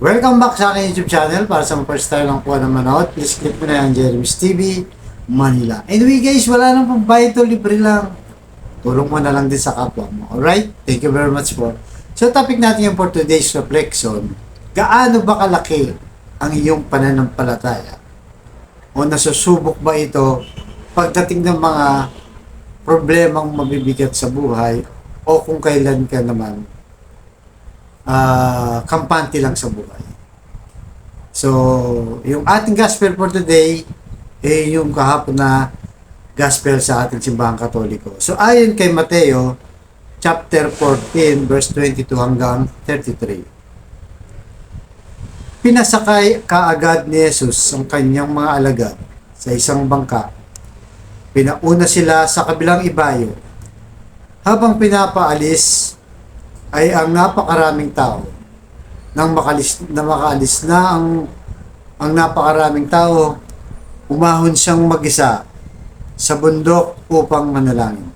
Welcome back sa aking YouTube channel. Para sa first time lang po na manood, please click mo na yung Jeremy's TV Manila. Anyway guys, wala nang pambayad to, libre lang. Tulong mo na lang din sa kapwa mo. Alright? Thank you very much po. So topic natin yung for today's reflection, gaano ba kalaki ang iyong pananampalataya? O nasusubok ba ito pagdating ng mga problemang mabibigat sa buhay o kung kailan ka naman kampante lang sa buhay. So, yung ating gospel for today yung kahapon na gospel sa ating simbahang Katoliko. So, ayon kay Mateo chapter 14 verse 22 hanggang 33. Pinasakay kaagad ni Jesus ang kanyang mga alagad sa isang bangka. Pinauna sila sa kabilang ibayo. Habang pinapaalis ay ang napakaraming tao. Nang makaalis na ang napakaraming tao, umahon siyang mag-isa sa bundok upang manalangin.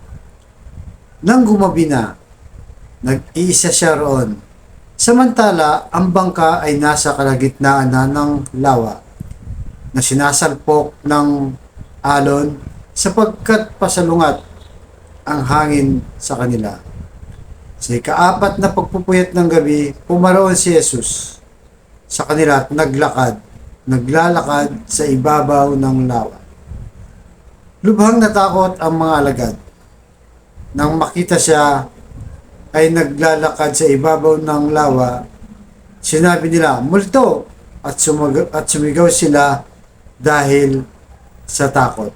Nang gumabi na, nag-iisa siya roon. Samantala, ang bangka ay nasa kalagitnaan na ng lawa na sinasalpok ng alon sapagkat pasalungat ang hangin sa kanila. Sa ikaapat na pagpupuyat ng gabi, pumaroon si Jesus sa kanila at naglalakad sa ibabaw ng lawa. Lubhang natakot ang mga alagad. Nang makita siya ay naglalakad sa ibabaw ng lawa, sinabi nila, "Multo!" at sumigaw sila dahil sa takot.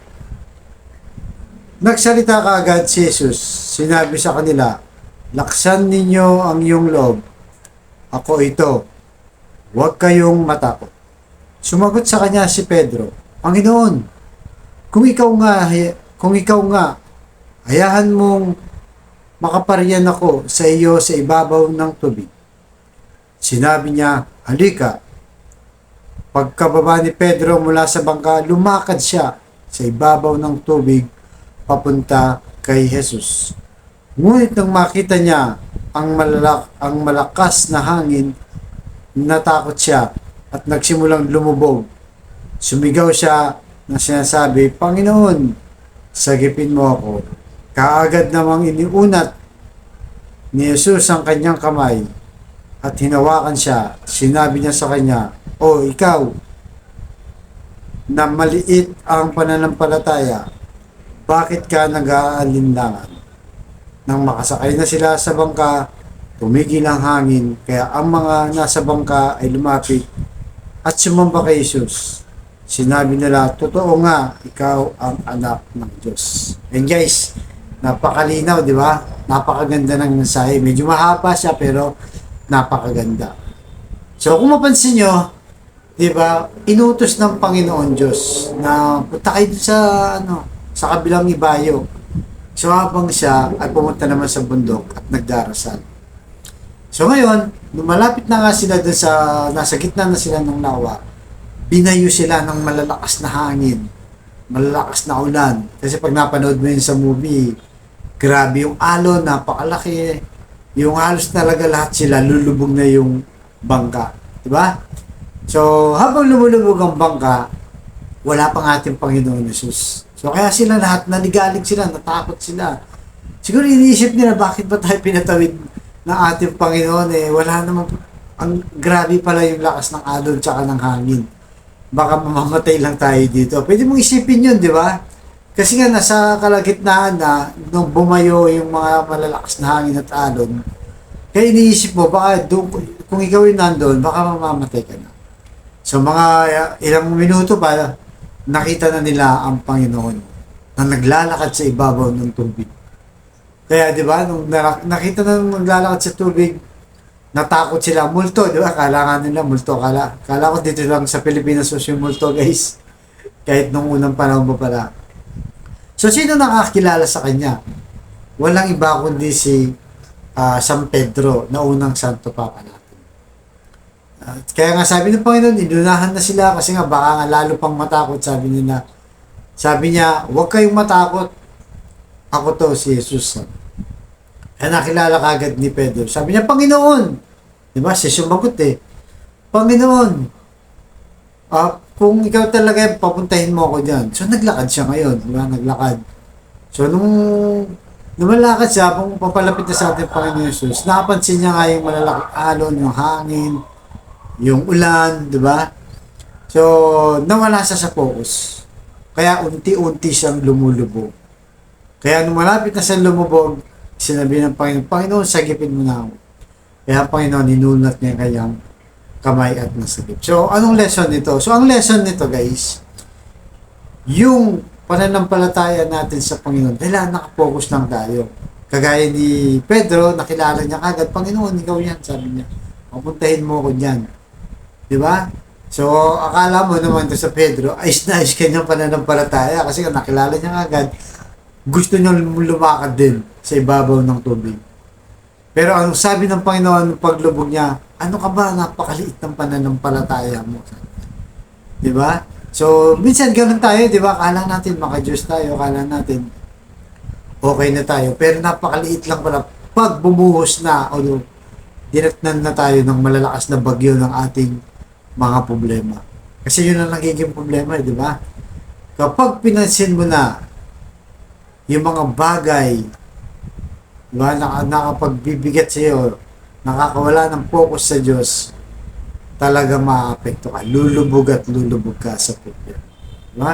Nagsalita kaagad si Jesus, sinabi sa kanila, "Laksan ninyo ang iyong loob. Ako ito. Huwag kayong matakot." Sumagot sa kanya si Pedro, "Panginoon, kung ikaw nga, hayahan mong makaparian ako sa iyo sa ibabaw ng tubig." Sinabi niya, "Halika." Pagkababa ni Pedro mula sa bangka, lumakad siya sa ibabaw ng tubig papunta kay Jesus. Ngunit nang makita niya ang malakas na hangin, natakot siya at nagsimulang lumubog. Sumigaw siya na sinasabi, "Panginoon, sagipin mo ako." Kaagad namang iniunat ni Jesus ang kanyang kamay at hinawakan siya. Sinabi niya sa kanya, "O ikaw, na maliit ang pananampalataya, bakit ka nag-aalinlangan?" Nang makasakay na sila sa bangka, tumigil ang hangin, kaya ang mga nasa bangka ay lumapit at sumamba kay Jesus. Sinabi nila, "Totoo nga, ikaw ang anak ng Diyos." And guys, napakalinaw, di ba? Napakaganda ng mensahe. Medyo mahaba siya pero napakaganda. So kung mapansin nyo, di ba, inutos ng Panginoon Diyos na punta kayo sa kabilang ibayo. So habang siya ay pumunta naman sa bundok at nagdarasal. So ngayon, lumalapit na nga sila dun nasa gitna na sila ng lawa, binayo sila ng malalakas na hangin, malalakas na ulan. Kasi pag napanood mo yun sa movie, grabe yung alon, napakalaki. Yung halos talaga lahat sila, lulubog na yung bangka. Diba? So habang lumulubog ang bangka, wala pang ating Panginoon Jesus. So kaya sila lahat, nanigalig sila, natakot sila. Siguro iniisip nila, bakit ba tayo pinatawid ng ating Panginoon? Wala namang, ang grabe pala yung lakas ng alon tsaka ng hangin. Baka mamamatay lang tayo dito. Pwede mong isipin yun, di ba? Kasi nga nasa kalagitnaan na, nung bumayo yung mga malalakas na hangin at alon, kaya iniisip mo, baka kung ikaw yung nandun, baka mamamatay ka na. So mga ilang minuto pa, nakita na nila ang Panginoon na naglalakad sa ibabaw ng tubig. Kaya di ba, nung nakita na naglalakad sa tubig, natakot sila. Multo, di ba? Kala nga nila multo. Kala ko dito lang sa Pilipinas yung multo, guys. Kahit nung unang panahon pa pala. So, sino nakakilala sa kanya? Walang iba kundi si San Pedro, na unang Santo Papa natin. Kaya nga sabi ng Panginoon, inunahan na sila kasi nga baka nga lalo pang matakot, sabi nila. Sabi niya, "Huwag kayong matakot. Ako to, si Jesus." Kaya nakilala kagad ni Pedro. Sabi niya, "Panginoon." Diba? Siya sumagot eh. Panginoon, kung ikaw talaga papuntahin mo ako dyan. So, naglakad siya ngayon. Di ba? Naglakad. So, nung lumalakad siya, kung papalapit na sa ating Panginoon Jesus, napansin niya nga yung malalaking alon, yung hangin, yung ulan, di ba? So, nawala siya sa focus. Kaya unti-unti siyang lumulubog. Kaya nung malapit na siya lumubog, sinabi ng Panginoon, Panginoon, sagipin mo na ako. Kaya Panginoon, ninunat niya kanyang kamay at nasagip. So, anong lesson nito? So, ang lesson nito, guys, yung pananampalataya natin sa Panginoon, kailangan nakapokus lang tayo. Kagaya ni Pedro, nakilala niya kagad, Panginoon, ikaw yan, sabi niya. Papuntahin mo ko dyan. Di ba? So, akala mo naman to sa Pedro, ayos na ayos kanyang pananampalataya kasi nakilala niya kagad, gusto niya lumakad din sa ibabaw ng tubig. Pero ang sabi ng Panginoon paglubog niya, ano ka ba, napakaliit ng pananampalataya mo. Di ba? So, minsan ganun tayo, di ba? Kala natin maka-Diyos tayo, kala natin okay na tayo. Pero napakaliit lang pala pag bumuhos na o dinatnan na tayo ng malalakas na bagyo ng ating mga problema. Kasi yun ang nagiging problema, di ba? Kapag pinansin mo na yung mga bagay, di ba, nakapagbibigat sa iyo, nakakawala ng focus sa Diyos, talaga maapekto ka. Lulubog at lulubog ka sa problema. Di ba?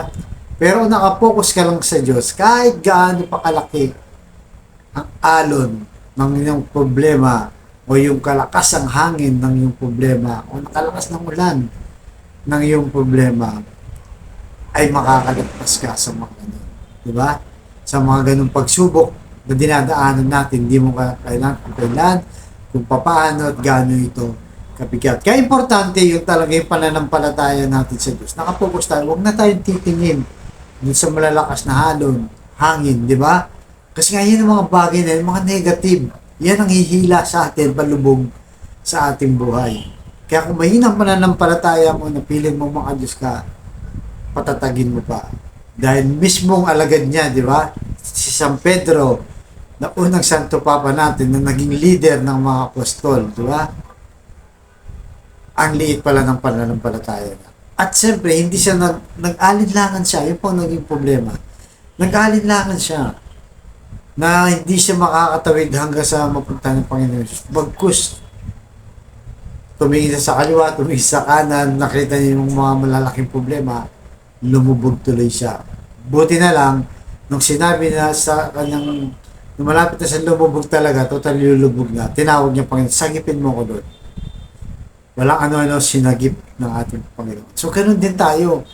Pero nakapokus ka lang sa Diyos, kahit gaano pa kalaki ang alon ng iyong problema o yung kalakas ang hangin ng iyong problema o nakalakas ng ulan ng iyong problema, ay makakalagpas ka sa mga ganun. Di ba? Sa mga ganung pagsubok na dinadaanan natin, hindi mo kailan, kung paano at gaano ito kabigat. Kaya importante yung talaga yung pananampalataya natin sa Diyos. Nakapokus tayo, huwag na tayong titingin dun sa malalakas na halon, hangin, di ba? Kasi nga yun ang mga bagay na yung mga negative, yan ang hihila sa atin, palubog sa ating buhay. Kaya kung mahina ang pananampalataya mo, napilin mo mga Diyos ka, patatagin mo pa. Dahil mismong alagad niya, di ba? Si San Pedro, na unang Santo Papa natin, na naging leader ng mga apostol, di ba? Ang liit pala ng pananampalataya niya. At siyempre, hindi siya nag-alinlangan siya. Yun po ang naging problema. Nag-alinlangan siya na hindi siya makakatawid hanggang sa mapunta ng Panginoon. Bagkus, tumingin sa kaliwa, tumingin sa kanan, nakita niya yung mga malalaking problema, lumubog tuloy siya. Buti na lang, nung sinabi na sa kanyang, nung malapit na sa lumubog talaga, total lulubog na, tinawag niya Panginoon, sagipin mo ko doon. Walang ano-ano sinagip ng ating Panginoon. So, ganun din tayo.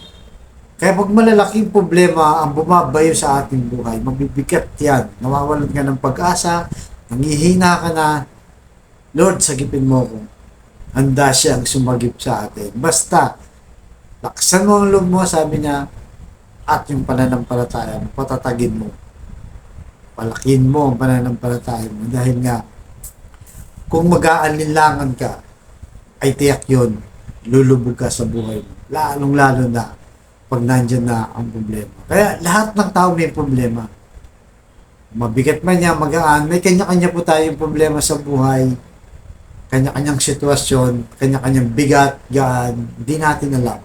Kaya pag malalaking problema ang bumabayo sa ating buhay, mabibigat yan. Nawawalan ka ng pag-asa, nangihina ka na, Lord, sagipin mo ko. Handa siyang sumagip sa atin. Basta, laksan mo ang loob mo, sabi niya, at yung pananampalataya mo, patatagin mo. Palakin mo ang pananampalataya mo. Dahil nga, kung mag-aalinlangan ka, ay tiyak yun, lulubog ka sa buhay mo. Lalong-lalo na pag nandyan na ang problema. Kaya lahat ng tao may problema. Mabigat man niya, magaan, may kanya-kanya po tayong problema sa buhay. Kanya-kanyang sitwasyon, kanya-kanyang bigat, gaan, hindi natin alam.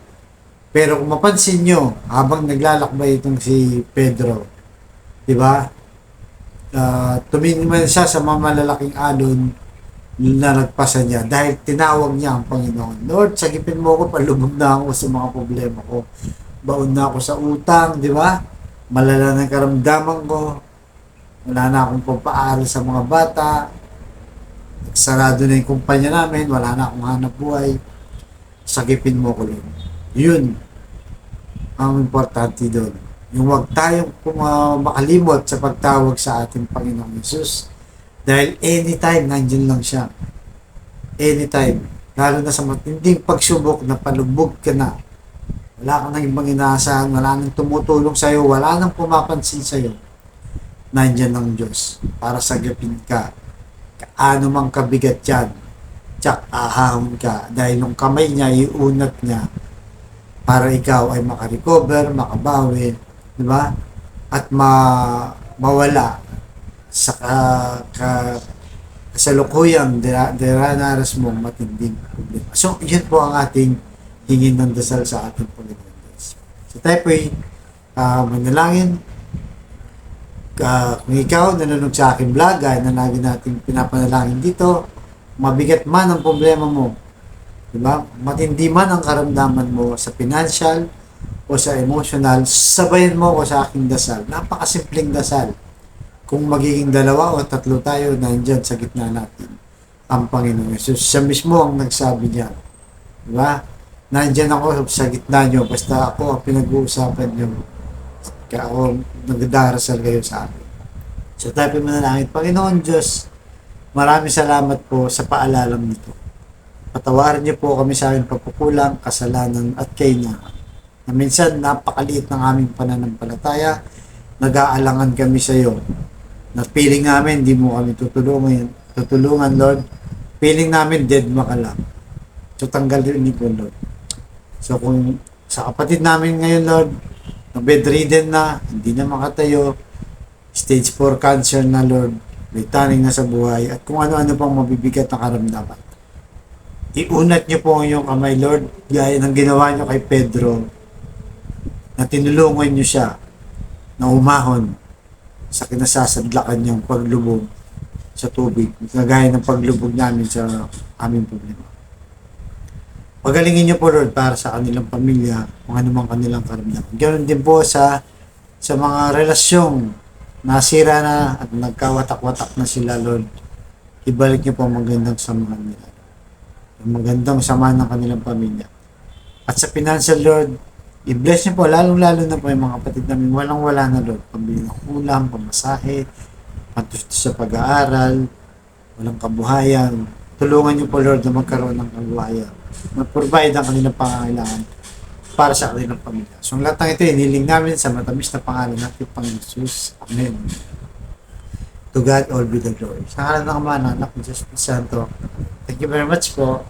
Pero kung mapansin nyo, habang naglalakbay itong si Pedro, di ba? Tumingin man siya sa mga malalaking alon na nagpasan niya dahil tinawag niya ang Panginoon. Lord, sagipin mo ako, palubog na ako sa mga problema ko. Baon na ako sa utang, di ba? Malala ng karamdaman ko. Wala na akong pagpaaral sa mga bata. Sarado na yung kumpanya namin. Wala na akong hanap buhay. Sagipin mo ko lang. Yun ang importante doon. Yung huwag tayong makalimot sa pagtawag sa ating Panginoong Yesus. Dahil anytime, nandiyan lang siya. Anytime. Lalo na sa matinding pagsubok na palubog ka na. Wala kang nang ibang inaasahan, wala nang tumutulong sa'yo, wala nang pumapansin sa'yo. Nandiyan ang Diyos para sagapin ka. Ano mang kabigat yan, tsak ahahon ka. Dahil nung kamay niya, iunat niya para ikaw ay makarecover, makabawi, di ba? At mawala sa kasalukuyang diranas mong matinding problema. So, yun po ang ating hingin ng dasal sa ating Panginoon Diyos. So, tayo po'y manalangin. Kung ikaw nanonood sa aking vlog, na lagi nating pinapanalangin dito, mabigat man ang problema mo, diba? Matindi man ang karamdaman mo sa financial o sa emotional, sabayan mo ko sa aking dasal. Napakasimpleng dasal. Kung magiging 2 o 3 tayo, nandyan sa gitna natin ang Panginoon Jesus. Siya mismo ang nagsabi niya. Diba? Nandyan ako sa gitna nyo, basta ako ang pinag-uusapan nyo. Kaya ako nagdarasal kayo sa akin. So tayo manalangin. Panginoon Diyos, maraming salamat po sa paalalang nito. Patawarin niyo po kami sa aming pagkukulang, kasalanan at kainahan. Na minsan napakaliit ng aming pananampalataya, nag-aalangan kami sa iyo. Na feeling namin, hindi mo kami tutulungan, Lord. Feeling namin, dead ma ka lang. So, tanggalin niyo po, Lord. So, kung sa kapatid namin ngayon, Lord, na bedridden na, hindi na makatayo, stage 4 cancer na, Lord, may taning na sa buhay, at kung ano-ano pang mabibigat na karamdaman. Iunat niyo po ang iyong kamay, Lord, gaya ng ginawa niyo kay Pedro, na tinulungan niyo siya na umahon sa kinasasadlakan niyang paglubog sa tubig, kagaya ng paglubog namin sa aming problema. Pagalingin niyo po, Lord, para sa kanilang pamilya, kung ano mang kanilang karamdaman. Ganoon din po sa mga relasyong nasira na at nagkawatak-watak na sila, Lord. Ibalik niyo po ang magandang samahan nila. Ang magandang samahan ng kanilang pamilya. At sa financial, Lord, i-bless niyo po, lalong-lalo na po yung mga kapatid namin, walang-wala na, Lord. Pambili ng ulam, pamasahe, pantustos sa pag-aaral, walang kabuhayan. Tulungan niyo po, Lord, na magkaroon ng kabuhayan. Mag-provide ang kanilang pangangailangan para sa kanilang pamilya. So, ang lahat ng ito, iniling namin sa matamis na pangalan natin, Panginoon Jesus. Amen. To God all be the glory. Sa ngalan ng Ama, ng Anak, ng Diyos Santo. Thank you very much po.